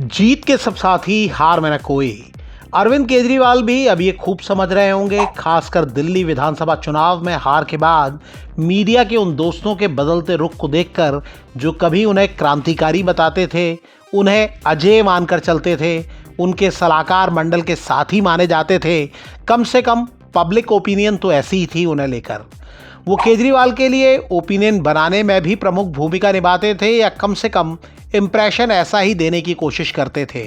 जीत के सब साथी, हार में न कोई। अरविंद केजरीवाल भी अब ये खूब समझ रहे होंगे, खासकर दिल्ली विधानसभा चुनाव में हार के बाद मीडिया के उन दोस्तों के बदलते रुख को देखकर जो कभी उन्हें क्रांतिकारी बताते थे, उन्हें अजय मानकर चलते थे, उनके सलाहकार मंडल के साथी माने जाते थे। कम से कम पब्लिक ओपिनियन तो ऐसी ही थी उन्हें लेकर। वो केजरीवाल के लिए ओपिनियन बनाने में भी प्रमुख भूमिका निभाते थे, या कम से कम इम्प्रेशन ऐसा ही देने की कोशिश करते थे।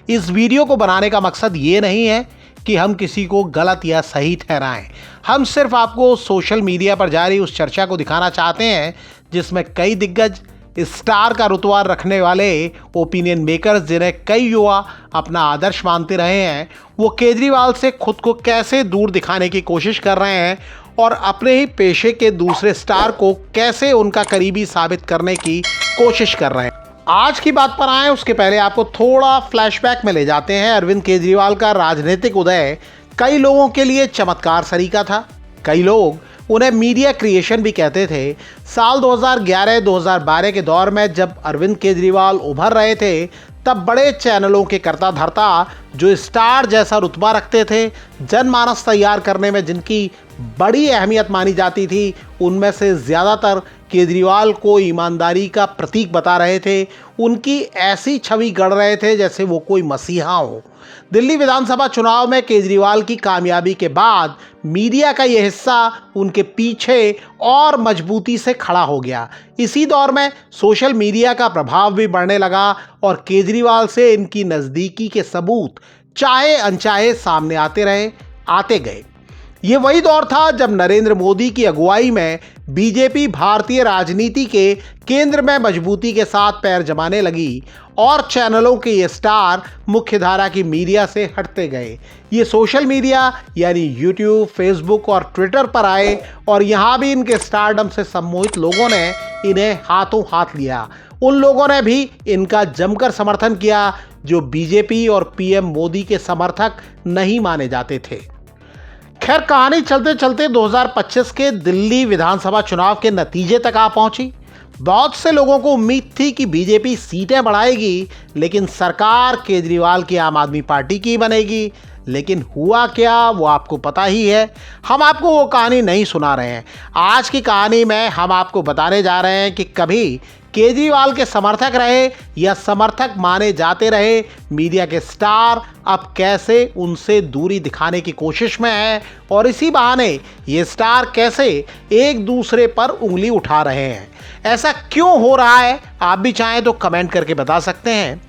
इस वीडियो को बनाने का मकसद ये नहीं है कि हम किसी को गलत या सही ठहराएं। हम सिर्फ आपको सोशल मीडिया पर जारी उस चर्चा को दिखाना चाहते हैं जिसमें कई दिग्गज, स्टार का रुतबा रखने वाले ओपिनियन मेकर्स, जिन्हें कई युवा अपना आदर्श मानते रहे हैं, वो केजरीवाल से खुद को कैसे दूर दिखाने की कोशिश कर रहे हैं और अपने ही पेशे के दूसरे स्टार को कैसे उनका करीबी साबित करने की कोशिश कर रहे हैं। आज की बात पर आए उसके पहले आपको थोड़ा फ्लैशबैक में ले जाते हैं। अरविंद केजरीवाल का राजनीतिक उदय कई लोगों के लिए चमत्कार सरीका था। कई लोग उन्हें मीडिया क्रिएशन भी कहते थे। साल 2011-2012 के दौर में जब अरविंद केजरीवाल उभर रहे थे, तब बड़े चैनलों के कर्ता धर्ता जो स्टार जैसा रुतबा रखते थे, जनमानस तैयार करने में जिनकी बड़ी अहमियत मानी जाती थी, उनमें से ज़्यादातर केजरीवाल को ईमानदारी का प्रतीक बता रहे थे। उनकी ऐसी छवि गढ़ रहे थे जैसे वो कोई मसीहा हो। दिल्ली विधानसभा चुनाव में केजरीवाल की कामयाबी के बाद मीडिया का यह हिस्सा उनके पीछे और मजबूती से खड़ा हो गया। इसी दौर में सोशल मीडिया का प्रभाव भी बढ़ने लगा और केजरीवाल से इनकी नज़दीकी के सबूत चाहे अनचाहे सामने आते गए। ये वही दौर था जब नरेंद्र मोदी की अगुवाई में बीजेपी भारतीय राजनीति के केंद्र में मजबूती के साथ पैर जमाने लगी और चैनलों के ये स्टार मुख्यधारा की मीडिया से हटते गए। ये सोशल मीडिया यानी यूट्यूब, फेसबुक और ट्विटर पर आए और यहाँ भी इनके स्टारडम से सम्मोहित लोगों ने इन्हें हाथों हाथ लिया। उन लोगों ने भी इनका जमकर समर्थन किया जो बीजेपी और पीएम मोदी के समर्थक नहीं माने जाते थे। खैर, कहानी चलते चलते 2025 के दिल्ली विधानसभा चुनाव के नतीजे तक आ पहुंची। बहुत से लोगों को उम्मीद थी कि बीजेपी सीटें बढ़ाएगी, लेकिन सरकार केजरीवाल की आम आदमी पार्टी की बनेगी। लेकिन हुआ क्या, वो आपको पता ही है। हम आपको वो कहानी नहीं सुना रहे हैं। आज की कहानी में हम आपको बताने जा रहे हैं कि कभी केजरीवाल के समर्थक रहे या समर्थक माने जाते रहे मीडिया के स्टार अब कैसे उनसे दूरी दिखाने की कोशिश में है, और इसी बहाने ये स्टार कैसे एक दूसरे पर उंगली उठा रहे हैं। ऐसा क्यों हो रहा है, आप भी चाहें तो कमेंट करके बता सकते हैं।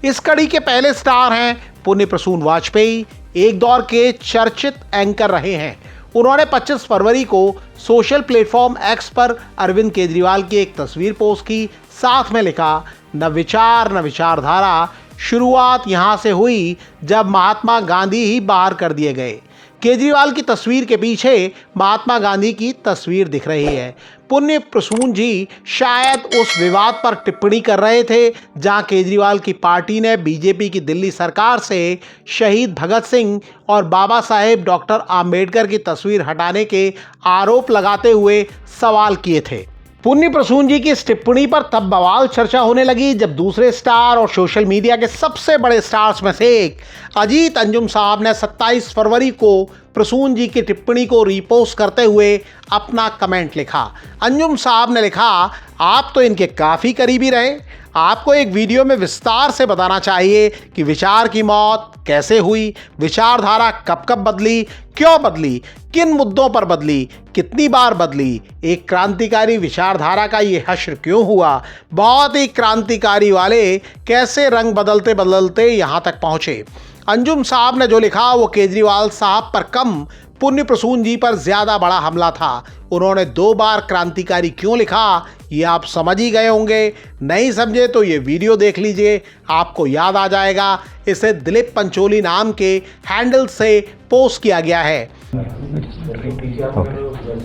इस कड़ी के पहले स्टार हैं पुण्य प्रसून वाजपेयी। एक दौर के चर्चित एंकर रहे हैं। उन्होंने 25 फरवरी को सोशल प्लेटफॉर्म एक्स पर अरविंद केजरीवाल की एक तस्वीर पोस्ट की। साथ में लिखा, न विचार न विचारधारा, शुरुआत यहाँ से हुई जब महात्मा गांधी ही बाहर कर दिए गए। केजरीवाल की तस्वीर के पीछे महात्मा गांधी की तस्वीर दिख रही है। पुण्य प्रसून जी शायद उस विवाद पर टिप्पणी कर रहे थे जहां केजरीवाल की पार्टी ने बीजेपी की दिल्ली सरकार से शहीद भगत सिंह और बाबा साहेब डॉक्टर आम्बेडकर की तस्वीर हटाने के आरोप लगाते हुए सवाल किए थे। पुण्य प्रसून जी की इस टिप्पणी पर तब बवाल चर्चा होने लगी जब दूसरे स्टार और सोशल मीडिया के सबसे बड़े स्टार्स में से एक अजीत अंजुम साहब ने 27 फरवरी को प्रसून जी की टिप्पणी को रीपोस्ट करते हुए अपना कमेंट लिखा। अंजुम साहब ने लिखा, आप तो इनके काफ़ी करीबी रहे। आपको एक वीडियो में विस्तार से बताना चाहिए कि विचार की मौत कैसे हुई, विचारधारा कब कब बदली, क्यों बदली, किन मुद्दों पर बदली, कितनी बार बदली, एक क्रांतिकारी विचारधारा का ये हश्र क्यों हुआ, बहुत ही क्रांतिकारी वाले कैसे रंग बदलते बदलते यहाँ तक पहुँचे। अंजुम साहब ने जो लिखा वो केजरीवाल साहब पर कम, पुण्य प्रसून जी पर ज़्यादा बड़ा हमला था। उन्होंने 2 बार क्रांतिकारी क्यों लिखा, ये आप समझ ही गए होंगे। नहीं समझे तो ये वीडियो देख लीजिए, आपको याद आ जाएगा। इसे दिलीप पंचोली नाम के हैंडल से पोस्ट किया गया है।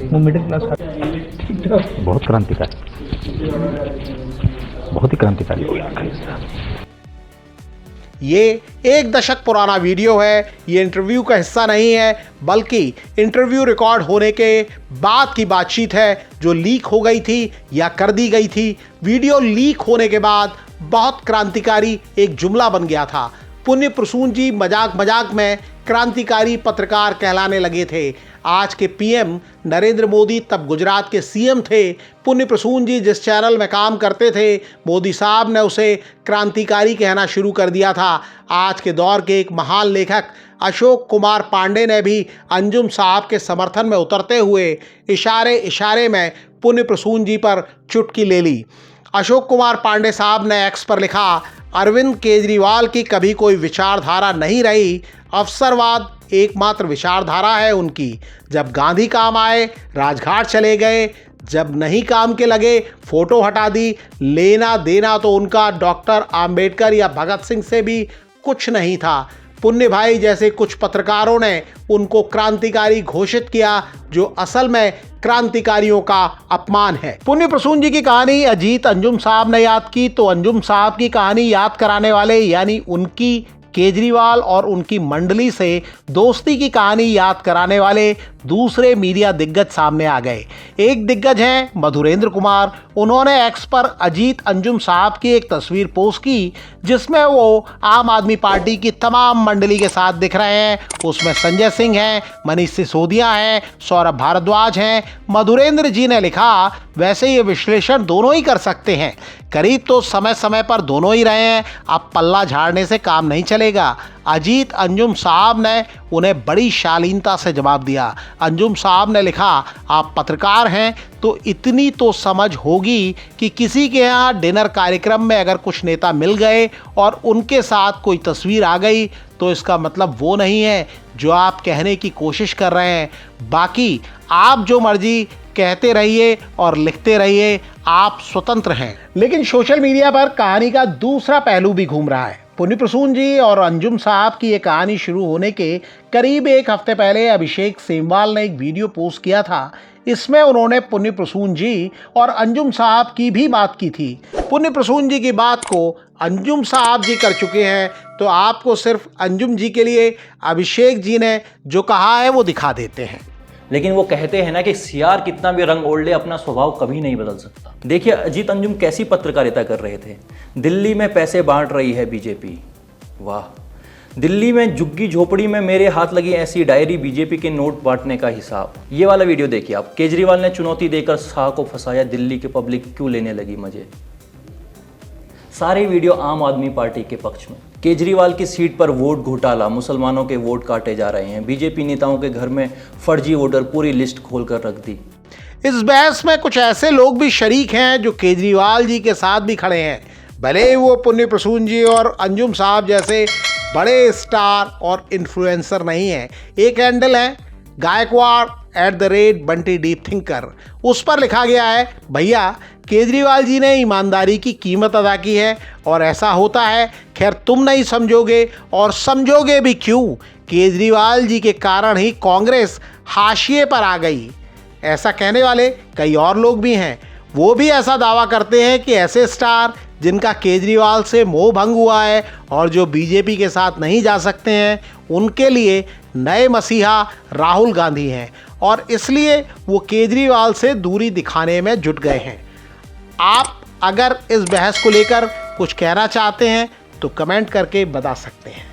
वो मिडिल क्लास बहुत क्रांतिकारी, बहुत ही क्रांतिकारी हो गया। ये 1 दशक पुराना वीडियो है। ये इंटरव्यू का हिस्सा नहीं है, बल्कि इंटरव्यू रिकॉर्ड होने के बाद की बातचीत है जो लीक हो गई थी या कर दी गई थी। वीडियो लीक होने के बाद बहुत क्रांतिकारी एक जुमला बन गया था। पुण्य प्रसून जी मजाक मजाक में क्रांतिकारी पत्रकार कहलाने लगे थे। आज के पीएम नरेंद्र मोदी तब गुजरात के सीएम थे। पुण्य प्रसून जी जिस चैनल में काम करते थे, मोदी साहब ने उसे क्रांतिकारी कहना शुरू कर दिया था। आज के दौर के एक महान लेखक अशोक कुमार पांडे ने भी अंजुम साहब के समर्थन में उतरते हुए इशारे इशारे में पुण्य प्रसून जी पर चुटकी ले ली। अशोक कुमार पांडे साहब ने एक्स पर लिखा, अरविंद केजरीवाल की कभी कोई विचारधारा नहीं रही, अवसरवाद एकमात्र विचारधारा है उनकी। जब गांधी काम आए राजघाट चले गए, जब नहीं काम के लगे फोटो हटा दी। लेना देना तो उनका डॉक्टर आम्बेडकर या भगत सिंह से भी कुछ नहीं था। पुण्य भाई जैसे कुछ पत्रकारों ने उनको क्रांतिकारी घोषित किया, जो असल में क्रांतिकारियों का अपमान है। पुण्य प्रसून जी की कहानी अजीत अंजुम साहब ने याद की, तो अंजुम साहब की कहानी याद कराने वाले यानी उनकी केजरीवाल और उनकी मंडली से दोस्ती की कहानी याद कराने वाले दूसरे मीडिया दिग्गज सामने आ गए। एक दिग्गज हैं मधुरेंद्र कुमार। उन्होंने एक्स पर अजीत अंजुम साहब की एक तस्वीर पोस्ट की जिसमें वो आम आदमी पार्टी की तमाम मंडली के साथ दिख रहे हैं। उसमें संजय सिंह हैं, मनीष सिसोदिया हैं, सौरभ भारद्वाज हैं। मधुरेंद्र जी ने लिखा, वैसे ये विश्लेषण दोनों ही कर सकते हैं, करीब तो समय समय पर दोनों ही रहे हैं, अब पल्ला झाड़ने से काम नहीं चलेगा। अजीत अंजुम साहब ने उन्हें बड़ी शालीनता से जवाब दिया। अंजुम साहब ने लिखा, आप पत्रकार हैं तो इतनी तो समझ होगी कि किसी के यहाँ डिनर कार्यक्रम में अगर कुछ नेता मिल गए और उनके साथ कोई तस्वीर आ गई तो इसका मतलब वो नहीं है जो आप कहने की कोशिश कर रहे हैं। बाकी आप जो मर्जी कहते रहिए और लिखते रहिए, आप स्वतंत्र हैं। लेकिन सोशल मीडिया पर कहानी का दूसरा पहलू भी घूम रहा है। पुण्य प्रसून जी और अंजुम साहब की ये कहानी शुरू होने के करीब 1 हफ्ते पहले अभिषेक सेमवाल ने एक वीडियो पोस्ट किया था। इसमें उन्होंने पुण्य प्रसून जी और अंजुम साहब की भी बात की थी। पुण्य प्रसून जी की बात को अंजुम साहब जी कर चुके हैं, तो आपको सिर्फ अंजुम जी के लिए अभिषेक जी ने जो कहा है वो दिखा देते हैं। लेकिन वो कहते हैं ना कि सियार कितना भी रंग ओढ़ ले, अपना स्वभाव कभी नहीं बदल सकता। देखिए अजीत अंजुम कैसी पत्रकारिता कर रहे थे। दिल्ली में पैसे बांट रही है बीजेपी, वाह। दिल्ली में झुग्गी झोपड़ी में मेरे हाथ लगी ऐसी डायरी, बीजेपी के नोट बांटने का हिसाब। ये वाला वीडियो देखिए आप। केजरीवाल ने चुनौती देकर शाह को फंसाया, दिल्ली के पब्लिक क्यों लेने लगी मजे। सारे वीडियो आम आदमी पार्टी के पक्ष में। केजरीवाल की सीट पर वोट घोटाला, मुसलमानों के वोट काटे जा रहे हैं। बीजेपी नेताओं के घर में फर्जी वोटर, पूरी लिस्ट खोलकर रख दी। इस बहस में कुछ ऐसे लोग भी शरीक हैं जो केजरीवाल जी के साथ भी खड़े हैं, भले वो पुण्य प्रसून जी और अंजुम साहब जैसे बड़े स्टार और इन्फ्लुएंसर नहीं हैं। एक हैंडल है गायकवाड़ @बंटी डीप थिंकर। उस पर लिखा गया है, भैया केजरीवाल जी ने ईमानदारी की कीमत अदा की है और ऐसा होता है। खैर तुम नहीं समझोगे और समझोगे भी क्यों, केजरीवाल जी के कारण ही कांग्रेस हाशिए पर आ गई। ऐसा कहने वाले कई और लोग भी हैं। वो भी ऐसा दावा करते हैं कि ऐसे स्टार जिनका केजरीवाल से मोह भंग हुआ है और जो बीजेपी के साथ नहीं जा सकते हैं, उनके लिए नए मसीहा राहुल गांधी हैं और इसलिए वो केजरीवाल से दूरी दिखाने में जुट गए हैं। आप अगर इस बहस को लेकर कुछ कहना चाहते हैं तो कमेंट करके बता सकते हैं।